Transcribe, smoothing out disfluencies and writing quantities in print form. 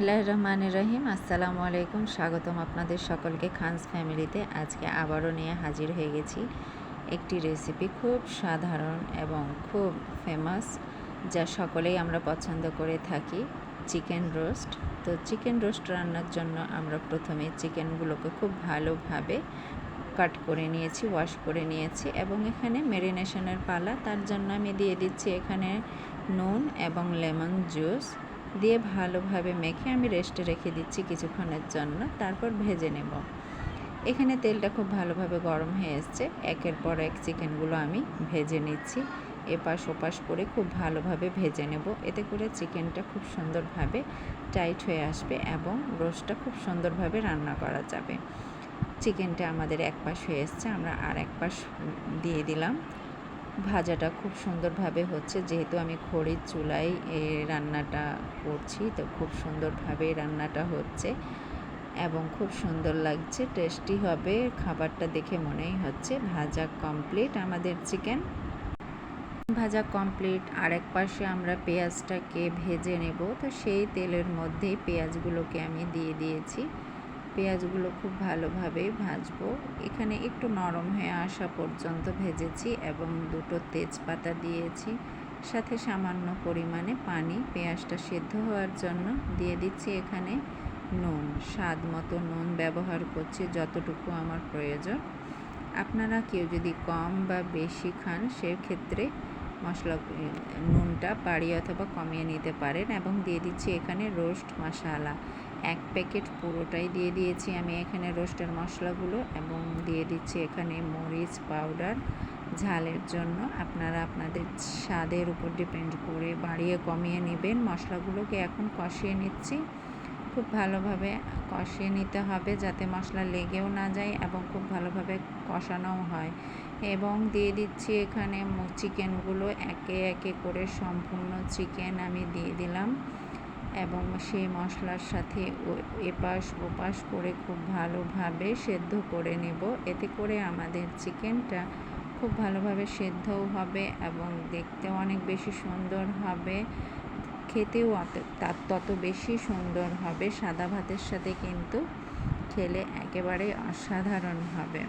রহমানির রহিম। আসসালামু আলাইকুম। স্বাগতম আপনাদের সকলকে খানস ফ্যামিলিতে। আজকে আবারও নিয়ে হাজির হয়ে গেছি একটি রেসিপি, খুব সাধারণ এবং খুব ফেমাস, যা সকলেই আমরা পছন্দ করে থাকি, চিকেন রোস্ট। তো চিকেন রোস্ট রান্নার জন্য আমরা প্রথমে চিকেনগুলোকে খুব ভালোভাবে কাট করে নিয়েছি, ওয়াশ করে নিয়েছি এবং এখানে ম্যারিনেশনের পালা। তার জন্য আমি দিয়ে দিচ্ছি এখানে নুন এবং লেমন জুস দিয়ে ভালোভাবে মেখে আমি রেস্টে রেখে দিচ্ছি কিছুক্ষণের জন্য, তারপর ভেজে নেব। এখানে তেলটা খুব ভালোভাবে গরম হয়ে এসছে। একের পর এক চিকেনগুলো আমি ভেজে নিচ্ছি, এপাশ ওপাশ করে খুব ভালোভাবে ভেজে নেব। এতে করে চিকেনটা খুব সুন্দরভাবে টাইট হয়ে আসবে এবং রোস্টটা খুব সুন্দরভাবে রান্না করা যাবে। চিকেনটা আমাদের এক পাশ হয়ে এসছে, আমরা আর এক পাশ দিয়ে দিলাম। ভাজাটা খুব সুন্দরভাবে হচ্ছে, যেহেতু আমি খড়ির চুলায় এই রান্নাটা করছি, তো খুব সুন্দরভাবে রান্নাটা হচ্ছে এবং খুব সুন্দর লাগছে, টেস্টি হবে। খাবারটা দেখে মনেই হচ্ছে। ভাজা কমপ্লিট আমাদের চিকেন ভাজা কমপ্লিট। আরেক পাশে আমরা পেঁয়াজটাকে ভেজে নেব। তো সেই তেলের মধ্যেই পেঁয়াজগুলোকে আমি দিয়ে দিয়েছি। পেঁয়াজগুলো খুব ভালোভাবে ভাজবো। এখানে একটু নরম হয়ে আসা পর্যন্ত ভেজেছি এবং দুটো তেজপাতা দিয়েছি, সাথে সামান্য পরিমাণে পানি পেঁয়াজটা সেদ্ধ হওয়ার জন্য দিয়ে দিচ্ছি। এখানে নুন, স্বাদ মতো নুন ব্যবহার করছি, যতটুকু আমার প্রয়োজন। আপনারা কেউ যদি কম বা বেশি খান, সেক্ষেত্রে নুনটা বাড়িয়ে অথবা কমিয়ে নিতে পারেন। এবং দিয়ে দিচ্ছি এখানে রোস্ট মশলা, 1 প্যাকেট পুরোটাই দিয়ে দিয়েছি আমি এখানে রোস্টের মশলাগুলো। এবং দিয়ে দিচ্ছি এখানে মরিচ পাউডার ঝালের জন্য। আপনারা আপনাদের স্বাদের উপর ডিপেন্ড করে বাড়িয়ে কমিয়ে নেবেন। মশলাগুলোকে এখন কষিয়ে নিচ্ছি, খুব ভালোভাবে কষিয়ে নিতে হবে যাতে মশলা লেগেও না যায় এবং খুব ভালোভাবে কষানোও হয়। এবং দিয়ে দিচ্ছি এখানে চিকেনগুলো একে একে করে, সম্পূর্ণ চিকেন আমি দিয়ে দিলাম এবং সেই মশলার সাথে এপাশ ওপাশ করে খুব ভালোভাবে সেদ্ধ করে নেব। এতে করে আমাদের চিকেনটা খুব ভালোভাবে সেদ্ধও হবে এবং দেখতেও অনেক বেশি সুন্দর হবে, খেতেও তার তত বেশি সুন্দর হবে। সাদা ভাতের সাথে কিন্তু খেলে একেবারে অসাধারণ হবে।